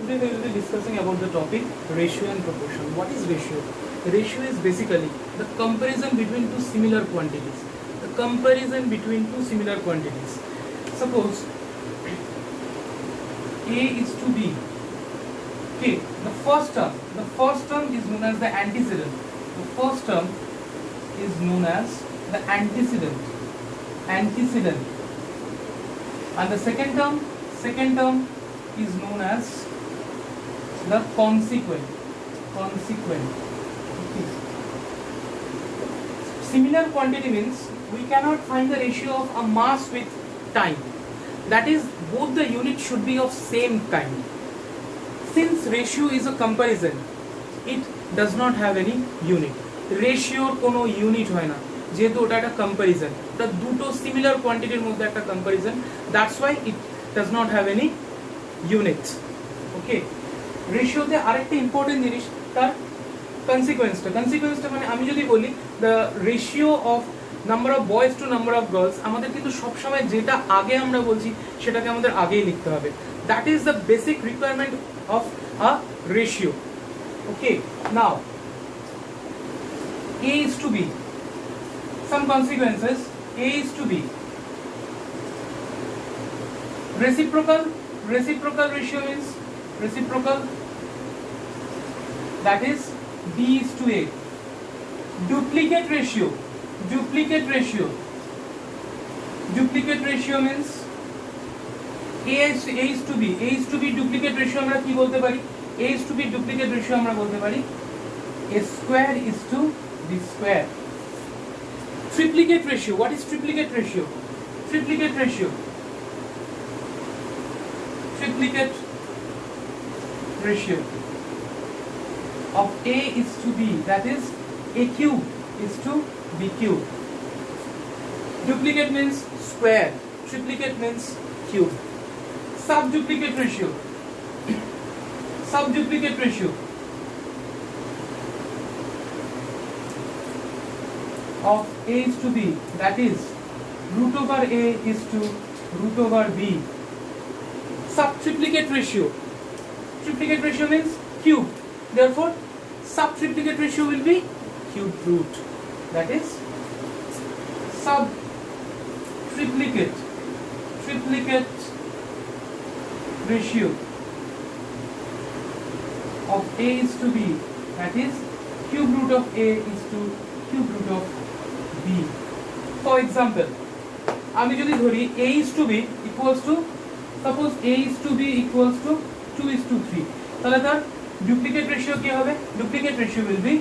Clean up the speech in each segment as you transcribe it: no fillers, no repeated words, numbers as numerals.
Today we will be discussing about the topic ratio and proportion. What is ratio? Ratio is basically the comparison between two similar quantities. The comparison between two similar quantities. Suppose A is to B. Okay, the first term is known as the antecedent. The first term is known as the antecedent. And the second term is known as the consequent. Okay. Similar quantity means we cannot find the ratio of a mass with time. That is, both the units should be of same kind. Since ratio is a comparison, it does not have any unit. Ratio কোনো unit হয় না, যেহেতু ওটা একটা comparison, ওটা দুটো similar quantityর মধ্যে একটা comparison. That's why it does not have any units. Okay. Ratio তে আরেকটা important জিনিস তার consequence-টা মানে আমি যদি বলি the ratio of number of boys to number of girls, আমাদের কিন্তু সব সময় যেটা আগে আমরা বলছি সেটাকে আমাদের আগেই লিখতে হবে. That is the basic requirement of a ratio. Okay, now A is to B. Some consequences. A is to B. Reciprocal ratio means reciprocal. That is B is to A. Duplicate ratio means A is to B. A is to B duplicate ratio আমরা কি বলতে পারি? A is to B duplicate ratio আমরা বলতে পারি A square is to B square. Triplicate ratio. What is triplicate ratio? Triplicate ratio of A is to B. That is A cube is to B cube. Duplicate means square. Triplicate means cube. Subduplicate ratio of A is to B, that is root over A is to root over B. Subtriplicate ratio means cube, therefore subtriplicate ratio will be cube root. That is subtriplicate ratio of A is to B, that is cube root of A is to cube root of B. For example, আমি যদি ধরি A is to B equals to, suppose A is to B equals to 2 is to 3, তাহলে তার duplicate ratio কি হবে? Duplicate ratio will be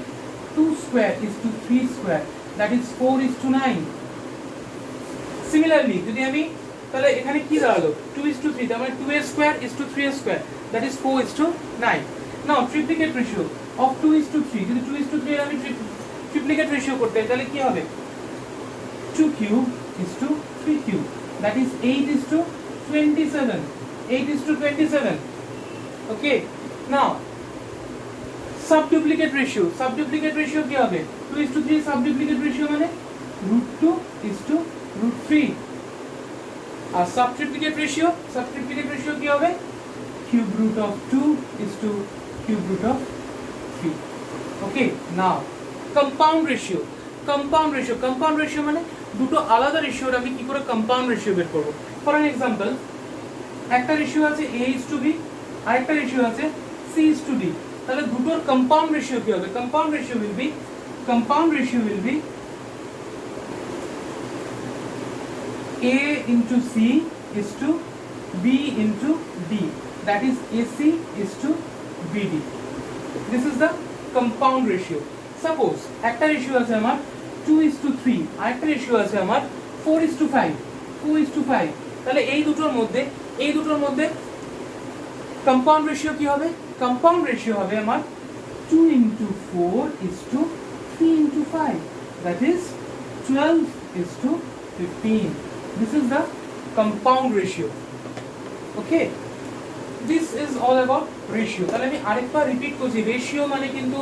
2 square is to 3 square, that is 4 is to 9. Similarly, যদি আমি তাহলে এখানে কি দাঁড়ালো 2 is to 3, তার মানে 2a square is to 3a square, that is 4 is to 9. Now triplicate ratio of 2 is to 3, যদি 2 is to 3 এর আমি triplicate ratio করতে হয় তাহলে কি হবে 2 cube is to 3 cube, that is 8 is to 27. Okay, now subduplicate ratio কি হবে 2 is to 3 subduplicate ratio মানে root 2 is to root 3. R subtriplicate ratio কি হবে cube root of 2 is to cube root of 3. Okay, now compound ratio মানে দুটো আলাদা রেশিওর আমি কি করে কম্পাউন্ড রেশিও বের করব. ফর অ্যান এক্সাম্পল, একটা রেশিও আছে A is to B, আর একটা রেশিও আছে C is to D. তাহলে দুটোর কম্পাউন্ড রেশিও কি হবে? Compound ratio will be A into C is to B into D, that is AC is to BD. This is the compound ratio. Suppose একটা ratio আছে আমার 2 is to 3, আরেকটা ratio আছে আমার 4 is to 5, তাহলে এই দুটোর মধ্যে কম্পাউন্ড রেশিও কি হবে? কম্পাউন্ড রেশিও হবে আমার 2 into 4 is to 3 into 5, that is 12 is to 15. This is the compound ratio. Okay, this is all about ratio. তাহলে আমি আরেকবার রিপিট করছি, রেশিও মানে কিন্তু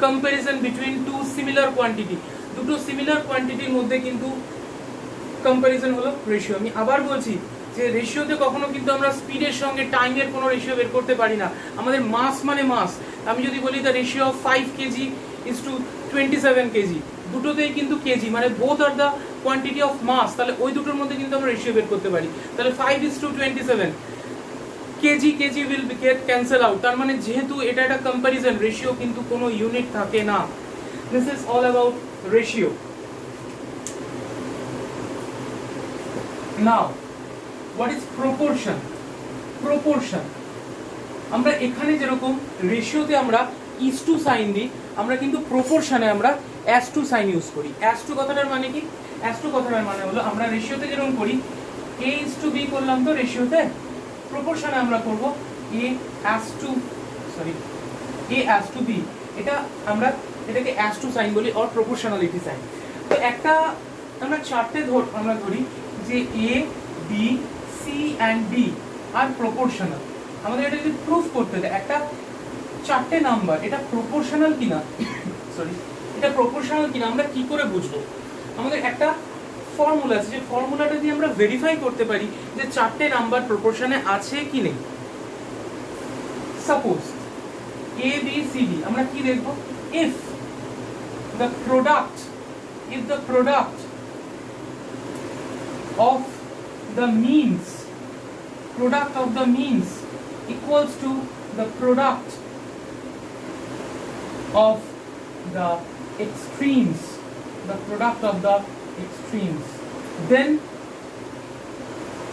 comparison between two similar quantity. দুটো similar quantity এর মধ্যে কিন্তু comparison হলো রেশিও. আমি আবার বলছি, যে রেশিওতে কখনো কিন্তু আমরা স্পিডের সঙ্গে টাইমের কোনো রেশিও বের করতে পারি না। আমাদের মাস মানে মাস। আমি যদি বলি the ratio of 5 kg is to 27 kg, দুটোতেই কিন্তু কেজি, মানে both are the quantity of mass, তাহলে ওই দুটোর মধ্যে কিন্তু আমরা রেশিও বের করতে পারি। তাহলে 5:27 KG KG will get cancel out, তার মানে যেহেতু এটা একটা কম্প্যারিজন, রেশিও কিন্তু কোনো ইউনিট থাকে না। This is all about ratio. Now what is proportion? Proportion আমরা এখানে যেরকম রেশিওতে আমরা ইজ টু সাইন দিই, আমরা কিন্তু প্রপোর্শনে আমরা অ্যাজ টু সাইন ইউজ করি। অ্যাজ টু কথাটার মানে কি? অ্যাজ টু কথাটার মানে হলো আমরা রেশিওতে যেরকম করি a ইজ টু বি করলাম, তো রেশিওতে প্রপোর্শনে আমরা করব a অ্যাজ টু বি। এটা আমরা এটাকে অ্যাজ টু সাইন বলি, অর প্রপোর্শনালিটি সাইন। তো একটা আমরা চারটে আমরা ধরি যে a b c and d are proportional. আমাদের এটা যদি প্রুফ করতে দেয় একটা চারটে নাম্বার এটা প্রপোর্শনাল কিনা এটা প্রপোর্শনাল কিনা আমরা কি করে বুঝবো? আমাদের একটা ফর্মুলা আছে, যে ফর্মুলাটা দিয়ে আমরা ভেরিফাই করতে পারি যে চারটে নাম্বার প্রপোর্শনে আছে কি নেই। Suppose a b c d, আমরা কি দেখব? if the product of the means equals to the product of the extremes, then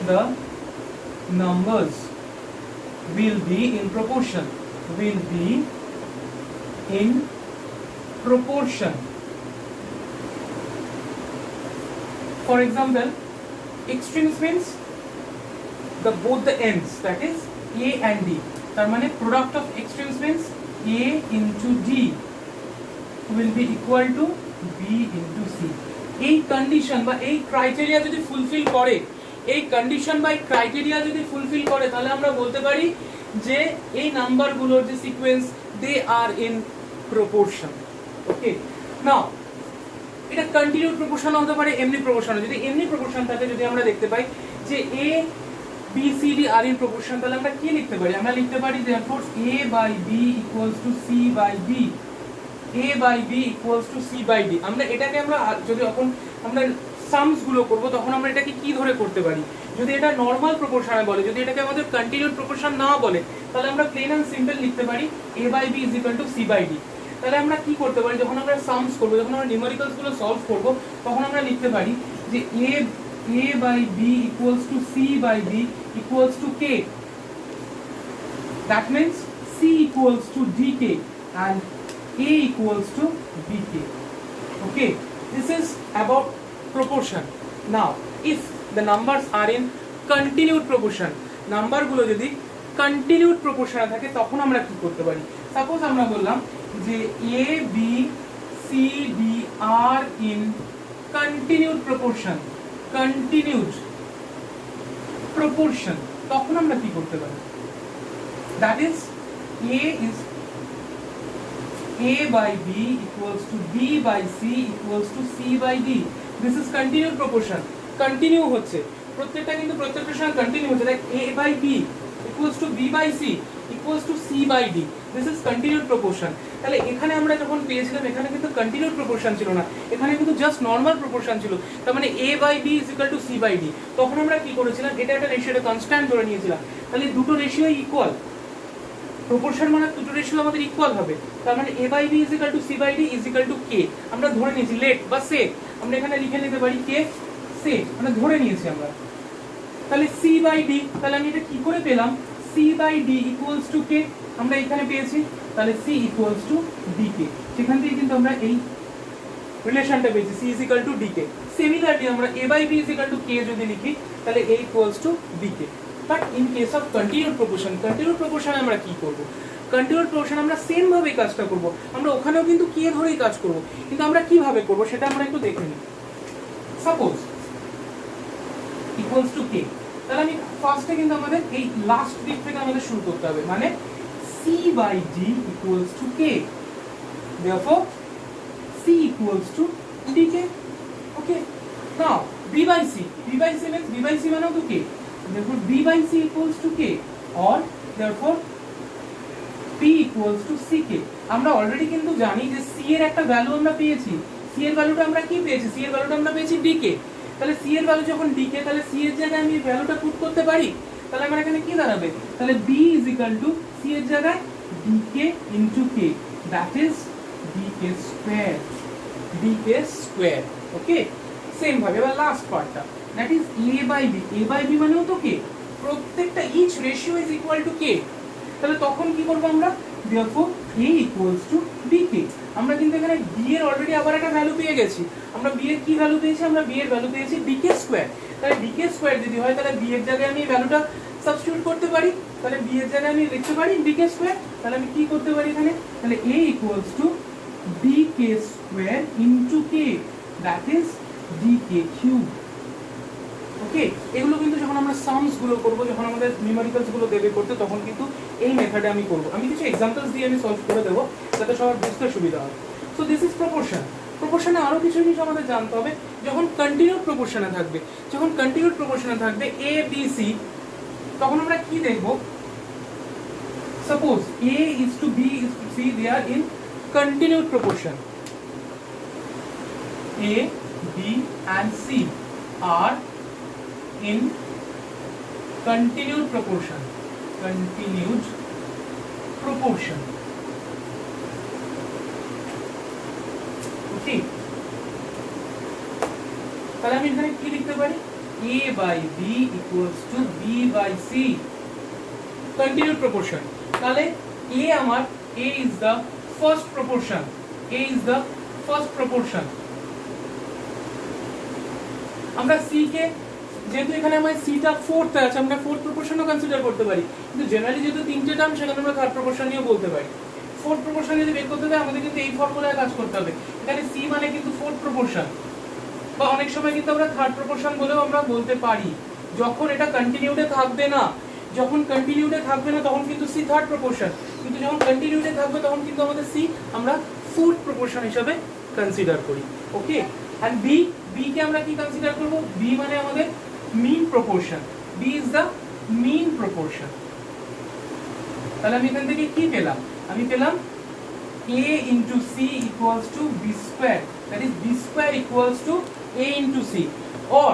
the numbers will be in proportion. For example, extremes means both the ends, that is a and d. তার মানে product of extremes means a into d will be equal to b into c. এই condition বা এই criteria যদি fulfil করে, তাহলে আমরা বলতে পারি যে এই নাম্বারগুলোর যে sequence they are in proportion. Okay, now এটা কন্টিনিউড প্রপোর্শন হতে পারে, এমনি প্রপোর্শন। যদি এমনি প্রপোর্শন থাকে, যদি আমরা দেখতে পাই যে a b c d are in proportion, তাহলে আমরা কি লিখতে পারি? আমরা লিখতে পারি therefore a by b equals to c by d, আমরা এটাকে আমরা যদি এখন আমরা সামস গুলো করব তখন আমরা এটাকে কি ধরে করতে পারি? যদি এটা নরমাল প্রপোর্শনে বলে, যদি এটাকে আমাদের কন্টিনিউড প্রপোর্শন না বলে, তাহলে আমরা প্লেন এন্ড সিম্পল লিখতে পারি a by b is equal to c by d। তাহলে আমরা কি করতে পারি? যখন আমরা সামস করব, যখন আমরা নিউমেরিক্যালস গুলো সলভ করব, তখন আমরা লিখতে পারি যে a by b equals to c by d equals to k, that means c equals to dk and a equals to bk. Okay, this is about proportion. Now if the numbers are in continued proportion, number গুলো যদি continued প্রপোর্শনে থাকে, তখন আমরা কি করতে পারি? Suppose আমরা বললাম যে a b c d are in continued proportion, তখন আমরা কি করতে পারি? that is a by b equals to b by c equals to c by d. This is continued proportion. Continue হচ্ছে প্রত্যেকটা, কিন্তু প্রত্যেকটার সঙ্গে কন্টিনিউ হচ্ছে। Like a by b equals to b by c equals to c by d. This is continued proportion. তাহলে এখানে আমরা যখন পেয়েছিলাম, এখানে কিন্তু continued proportion ছিল না, এখানে কিন্তু জাস্ট নরমাল প্রপোর্শন ছিল। তার মানে a by b is equal to c by d। তখন আমরা কি করেছিলাম? এটা একটা রেশিওটা কনস্ট্যান্ট ধরে নিয়েছিলাম। তাহলে দুটো রেশিও ইকুয়াল, প্রপোর্শন মানে দুটো রেশিও আমাদের ইকুয়াল হবে। তার মানে a by b is equal to c by d is equal to k। আমরা ধরে নিয়েছি লেট বা সে, আমরা এখানে লিখে নিতে পারি k সে, মানে ধরে নিয়েছি আমরা। তাহলে c by d, তাহলে আমি এটা কি করে পেলাম? c by d equals to k, আমরা এখানে পেয়েছি। তাহলে c equals to dk, সেখান থেকে কিন্তু আমরা এই রিলেশনটা পেয়েছি, c is equal to dk। Similarly আমরা a by b is equal to k যদি লিখি, তাহলে a equals to bk। But in case of continued proportion আমরা কি করব? কন্টিনিউড প্রপোর্শন আমরা সেম ভাবে কাজটা করব, আমরা ওখানেও কিন্তু কে ধরেই কাজ করব, কিন্তু আমরা কিভাবে করব সেটা আমরা একটু দেখে নিই। সাপোজ ইকুয়ালস টু কে, তাহলে আমি ফার্স্টে কিন্তু আমাদের এই লাস্ট দিক থেকে আমাদের শুরু করতে হবে, মানে c by d equals to k, therefore c equals to dk. Okay, now b by c means b by c মানে তো k, therefore b by c equals to k, or therefore p equals to ck. আমরা already কিন্তু জানি যে c এর একটা value আমরা পেয়েছি, c এর ভ্যালুটা আমরা কি পেয়েছি, c এর ভ্যালুটা আমরা পেয়েছি dk। তাহলে c এর ভ্যালু যখন dk, তাহলে c এর জায়গায় আমি ভ্যালুটা পুট করতে পারি। তাহলে আমার এখানে কি দাঁড়াবে, তাহলে b is equal to c এর জায়গায় dk into k, that is dk square, dk square। Okay, same ভাবে এবার লাস্ট পার্টটা, that is a by b, a by b মানেও তো k, প্রত্যেকটা each ratio is equal to k। তাহলে তখন কি করব আমরা, therefore a equals to dk। আমরা কিন্তু এখানে b এর অলরেডি আবার একটা ভ্যালু পেয়ে গেছি। আমরা b এর কি ভ্যালু পেয়েছি, আমরা b এর ভ্যালু পেয়েছি dk স্কয়ার। তাহলে dk স্কয়ার যদি হয়, তাহলে b এর জায়গায় আমি এই ভ্যালুটা সাবস্টিটিউট করতে পারি। তাহলে b এর জায়গায় আমি লিখতে পারি dk স্কয়ার। তাহলে আমি কি করতে পারি এখানে, তাহলে a equals to dk square into k, that is dk cube। ওকে, এগুলো কিন্তু যখন আমরা সামস গুলো করব, যখন আমাদের নিউমেরিক্যালস গুলো দেবে করতে, তখন কিন্তু এই মেথডে আমি করব। আমি কিছু এক্সাম্পলস দিয়ে আমি সলভ করে দেব যাতে সবার বুঝতে সুবিধা হয়। So this is proportion. প্রপোর্শনে আরো কিছু জিনিস আমাদের জানতে হবে। যখন কন্টিনিউড প্রপোর্শনে থাকবে, যখন কন্টিনিউড প্রপোর্শনে থাকবে a b c, তখন আমরা কি দেখব, suppose a is to b is to c, they are in continued proportion, a b and c are in continued proportion, continued proportion। ওকে, তাহলে আমি এখানে কি লিখতে পারি, a by b equals to b by c, continued proportion। তাহলে a আমার, a is the first proportion, a is the first proportion। আমরা c কে, যেহেতু এখানে আমার সিটা ফোর্থ আছে, আমরা ফোর্থ প্রপোর্শনও কনসিডার করতে পারি, কিন্তু জেনারেলি যেহেতু তিনটে টার্ম, সেখানে আমরা থার্ড প্রপোর্শন নিয়েও বলতে পারি। ফোর্থ প্রপোর্শন যদি বের করতে হয়, আমাদের কিন্তু এই ফর্মুলায় কাজ করতে হবে। এখানে সি মানে কিন্তু ফোর্থ প্রপোর্শন, বা অনেক সময় কিন্তু আমরা থার্ড প্রপোর্শন বলেও আমরা বলতে পারি, যখন এটা কন্টিনিউডে থাকবে না। যখন কন্টিনিউডে থাকবে না তখন কিন্তু সি থার্ড প্রপোর্শন, কিন্তু যখন কন্টিনিউডে থাকবে তখন কিন্তু আমাদের সি আমরা ফোর্থ প্রপোর্শন হিসেবে কনসিডার করি। ওকে, এন্ড বি, বি কে আমরা কি কনসিডার করব, বি মানে আমাদের mean proportion, b is the mean proportion। তাহলে আমি এখান থেকে কি পেলাম, আমি পেলাম a into c equals to b square, that is b square equals to a into c, or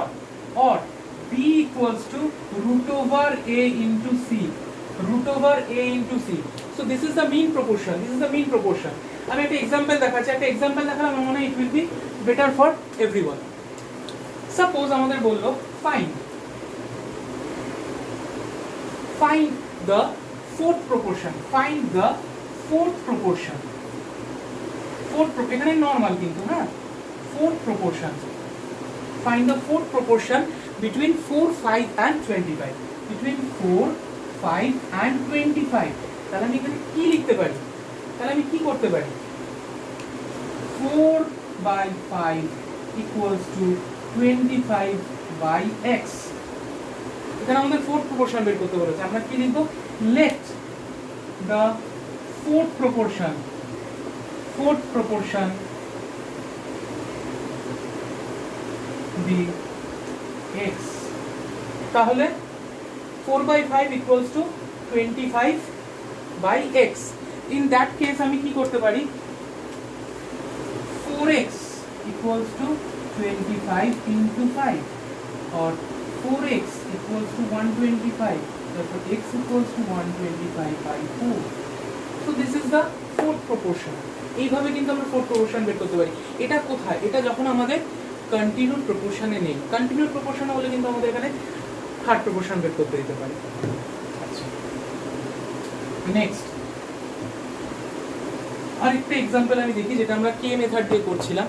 b equals to root over a into c, root over a into c। so this is the mean proportion, this is the mean proportion। আমি একটা example দেখাচ্ছি, একটা example দেখালে আমার মনে হয় it will be better for everyone। Suppose আমাদের বললো find the fourth proportion, find the fourth proportion, এখানে নরমাল কিন্তু, হ্যাঁ, fourth proportion, find the fourth proportion between 4, 5 and 25, between 4, 5 and 25। তাহলে আমি এখানে কি লিখতে পারি, তাহলে আমি কি করতে পারি, 4 by 5 equals to 25 by x। এখানে আমাদের ফোর্থ প্রপোর্শন বের করতে বলেছে, আমরা কি লিখব, let the fourth proportion be x। তাহলে 4 by 5 equals to 25 by x। in that case আমি কি করতে পারি, 4x equals to 25 into 5, or 4x equals to 125, therefore x equals to 125 by 4। so this is the fourth proportion। এইভাবে কিন্তু আমরা fourth proportion বের করতে পারি। এটা কোথায়, এটা যখন আমাদের কন্টিনিউড প্রপোর্শনে নেই, কন্টিনিউড প্রপোর্শনে হলে কিন্তু আমাদের এখানে থার্ড প্রপোর্শন বের করতে দিতে পারি। আচ্ছা, নেক্সট আরেকটা एग्जांपल আমি দেখি, যেটা আমরা কে মেথড দিয়ে করছিলাম।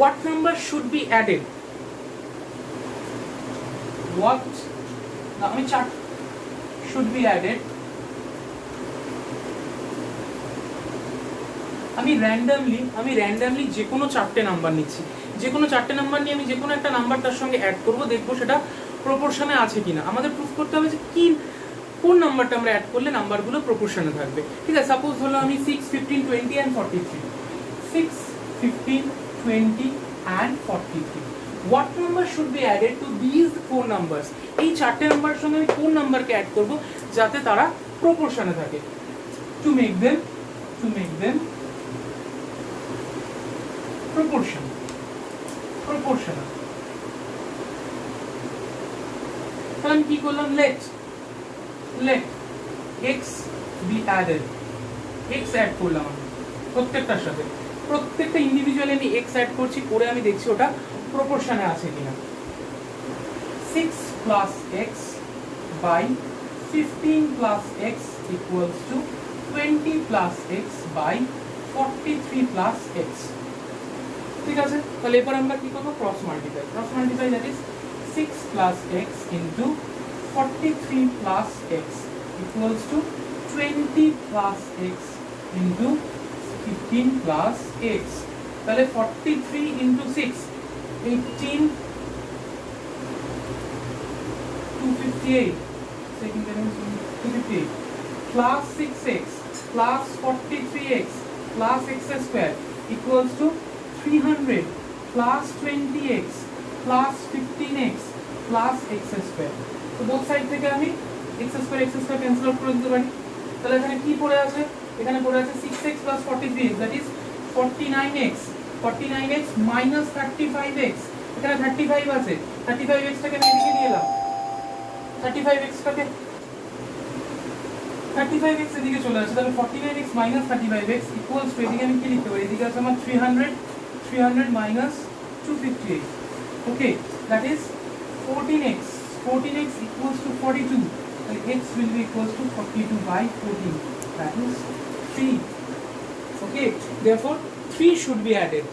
what number should be added, what, আমি চার্ট should be added, আমি র্যান্ডমলি যে কোনো চারটে নাম্বার নিচ্ছি, যে কোনো চারটে নাম্বার নিয়ে আমি যে কোনো একটা নাম্বার তার সঙ্গে অ্যাড করব, দেখবো সেটা প্রপোর্শনে আছে কিনা। আমাদের প্রুফ করতে হবে যে কি, কোন নাম্বারটা আমরা অ্যাড করলে নাম্বারগুলো প্রপোর্শনে থাকবে। ঠিক আছে, সাপোজ হলো আমি 6, 15, 20 and 43, 6, 15, 20 and 43। what number should be added to these four numbers? এই চারটে নাম্বারের সঙ্গে আমি কোন নাম্বারকে অ্যাড করব যাতে তারা প্রপোর্শনে থাকে? to make them proportional. তাহলে আমি কি করলাম? let x be added. x add করলাম আমি প্রত্যেকটার সাথে, প্রত্যেকটা ইন্ডিভিজুয়ালি আমি x অ্যাড করছি, করে আমি দেখছি ওটা প্রপোর্শনে আছে কিনা। 6 plus x by 15 plus x equals to 20 plus x by 43 plus x. ঠিক আছে, তাহলে এরপর আমরা কি করব? Cross multiply, that is 6 plus x into 43 plus x equals to 20 plus x into 15 plus x. তাহলে 43 into 6 18 258, second term 258 plus 6x plus 43x plus x square equals to 300 plus 20x plus 15x plus x square. তো both side থেকে আমি x square cancel out করে দিতে পারি। তাহলে এখানে কি পড়ে আছে? এখানে পড়ে আছে 6x plus 43x, that is 49x minus 35x। এখানে 35 আছে, 35x টাকে আমি এদিকে দিয়ে এলাম, 35x এদিকে চলে আসে। তাহলে 49x minus 35x equals to, এদিকে আমি কি লিখতে পারি? এদিকে আছে আমার 300 minus 258, okay, that is 14x equals to 42. Then x will be equals to 42 by 14, that is 3. Okay, therefore 3 should be added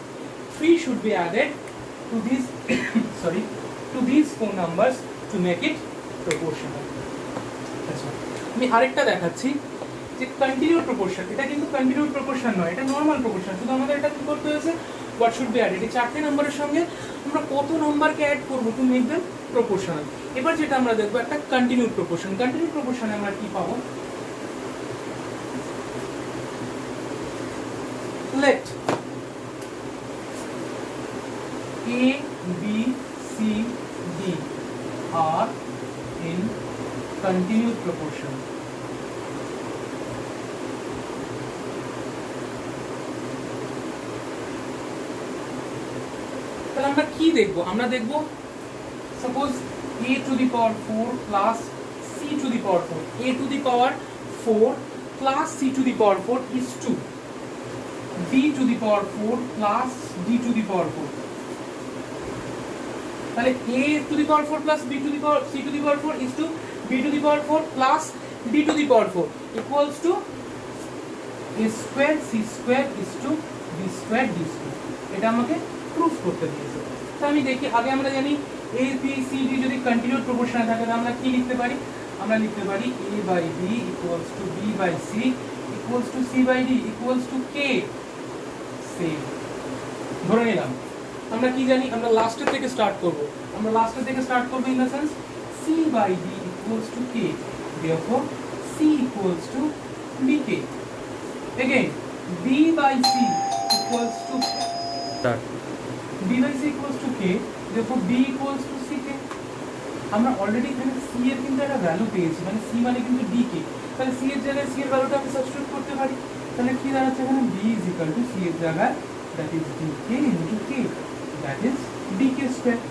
to these to these four numbers to make it proportional. আচ্ছা, আমি আরেকটা দেখাচ্ছি যে continued proportion. এটা কিন্তু continued proportion নয়, এটা normal proportion. শুধু আমাদের এটা কি করতে হয়েছে? হোয়াট শুড বি অ্যাডেড, এই চারটে নাম্বারের সঙ্গে আমরা কত নাম্বারকে অ্যাড করব টু মেক দেম প্রপোর্শনাল। এবার যেটা আমরা দেখবো একটা কন্টিনিউড প্রপোর্শন। কন্টিনিউড প্রপোর্শনে আমরা কি পাবো? let a b c d are in continued proportion. তাহলে আমরা কি দেখবো? আমরা দেখবো suppose a to the power 4 plus c to the power 4, a to the power 4 plus c to the power 4 is 2, b to the power 4 plus d to the power 4. তাহলে a to the power 4 plus b to the power c to the power 4 is to b to the power 4 plus d to the power 4 equals to a square c square is to b square d square. এটা আমাকে proof করতে দিয়েছে। তো আমি দেখি, আগে আমরা জানি a b c d যদি কন্টিনিউড প্রপোর্শনে থাকে তাহলে আমরা কি লিখতে পারি? আমরা লিখতে পারি a by b equals to b by c equals to c by d equals to k. Same ধরে নিলাম। আমরা কি জানি? আমরা লাস্টের থেকে স্টার্ট করব। In the sense c by d equals to k, therefore c equals to bk. Again b by c equals to k, therefore b equals to ck. আমরা অলরেডি এখানে c এর কিন্তু একটা ভ্যালু পেয়েছি, মানে c মানে কিন্তু dk। তাহলে c এর জায়গায় c এর ভ্যালুটা আমি সাবস্টিটিউট করতে পারি। তাহলে কি দাঁড়াচ্ছে এখানে? b is equal to c এর জায়গায় that is dk into k, that is dk square.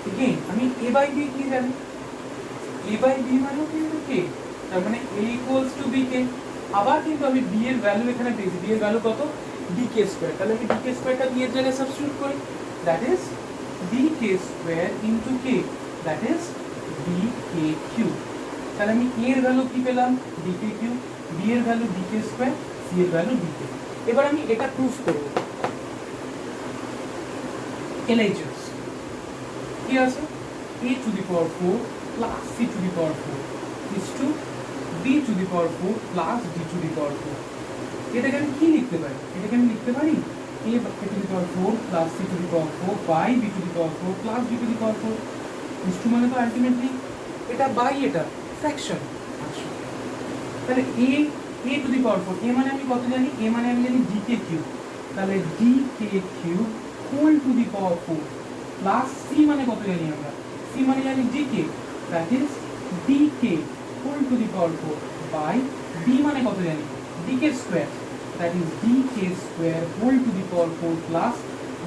Again আমি a by b কি জানি? a by b মানে কিন্তু k, তার মানে a equals to bk। আবার কিন্তু আমি b এর ভ্যালু এখানে পেয়েছি, b এর ভ্যালু কত? dk square. তাহলে আমি dk স্কয়ারটা b এর জায়গায় সাবস্টিটিউট করি, that is dk square into k, that is dk cube. তাহলে আমি a এর ভ্যালু কি পেলাম? dk cube, b এর ভ্যালু dk স্কয়ার, c এর ভ্যালু dk। এবার আমি এটা প্রুফ করব। LHS কি আছে? a to the power 4 plus c to the power 4 is to b to the power 4 plus d to the power 4. এটাকে আমি কি লিখতে পারি? এটাকে আমি লিখতে পারি a to the power 4 plus c to the power 4 by b to the power 4 plus d to the power 4 is to মানে তো আলটিমেটলি এটা বাই এটা ফ্র্যাকশন। আচ্ছা, তাহলে a to the power 4, a মানে আমি কত জানি? a মানে আমি জানি dk কিউব। তাহলে dk cube whole to the power 4 plus C মানে কত জানি আমরা, সি মানে জানি DK, that is DK whole to the power 4 by D মানে কত জানি DK square, that is DK square whole to the power 4 plus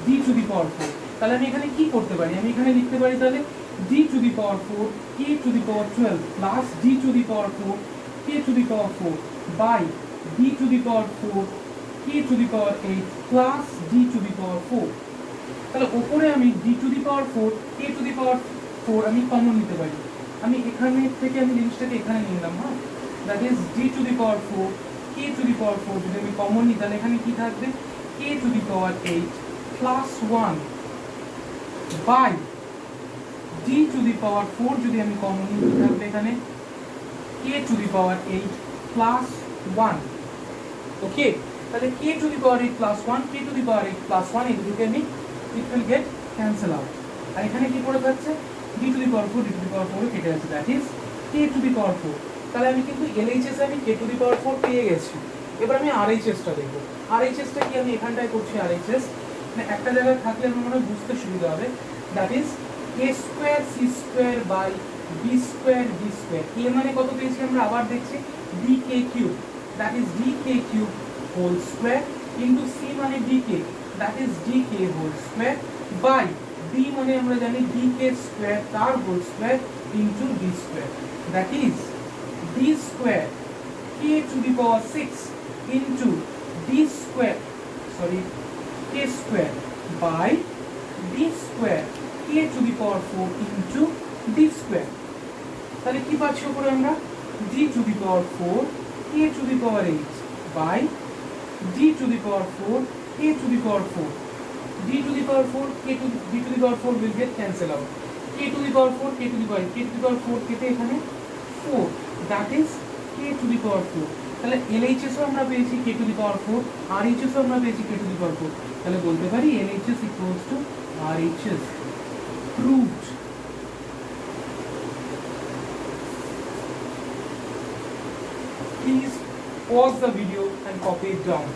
D to the power 4। তাহলে আমি এখানে কি করতে পারি, আমি এখানে লিখতে পারি তাহলে D to the power 4 K to the power 12 plus D to the power 4 K to the power 4 by D to the power 4 K to the power 8 plus D to the power 4। তাহলে উপরে আমি D to the power 4 K to the power 4 আমি common নিতে পারি, আমি এখানে থেকে আমি জিনিসটাকে এখানে নিয়ে নিলাম, হ্যাঁ, that is D to the power 4 K to the power 4 যদি আমি কমন নিই তাহলে এখানে কি থাকবে K to the power 8 plus 1 by D to the power 4 যদি আমি কমন নিই কি থাকবে এখানে কে to the power 8 plus 1। Okay, তাহলে K to the power 8 plus 1 K to the power 8 plus 1 এই দুটোকে আমি it will get cancel out. আর এখানে কি পড়ে থাকছে D to the power 4 D to the power 4 কেটে যাচ্ছে, that is K to the power 4। তাহলে আমি কিন্তু এলএইচএস আমি কে টু দি পাওয়ার 4 পেয়ে গেছি। এবার আমি আরএইচএসটা দেখব। আরএইচএসটা কি আমি এখানটায় করছি আরএইচএস, মানে একটা জায়গায় থাকলে আমার মনে হয় বুঝতে সুবিধা হবে, that is K square C square by B square D square. K মানে কত পেয়েছি আমরা আবার দেখছি D K cube, that is D K cube whole square into C মানে D K, that is D K whole square by D মানে আমরা জানি ডি কে স্কোয়ার তার whole square into D square, that is D square K to the power 6 into D square sorry K square by d square K to the power 4 into D square. তাহলে কি পাচ্ছি উপরে আমরা d to the power 4 K to the power 8 by D to the power 4 K to the power 4, d to the power 4 k to d to the power 4 will get cancel out, k to the power 4 k to the power 4 কেটে এখানে 4, that is k to the power 4। তাহলে LHS ও আমরা পেয়েছি k to the power 4, RHS ও আমরা পেয়েছি k to the power 4। তাহলে বলতে পারি LHS equals to RHS, proved। Please pause the video and copy it down.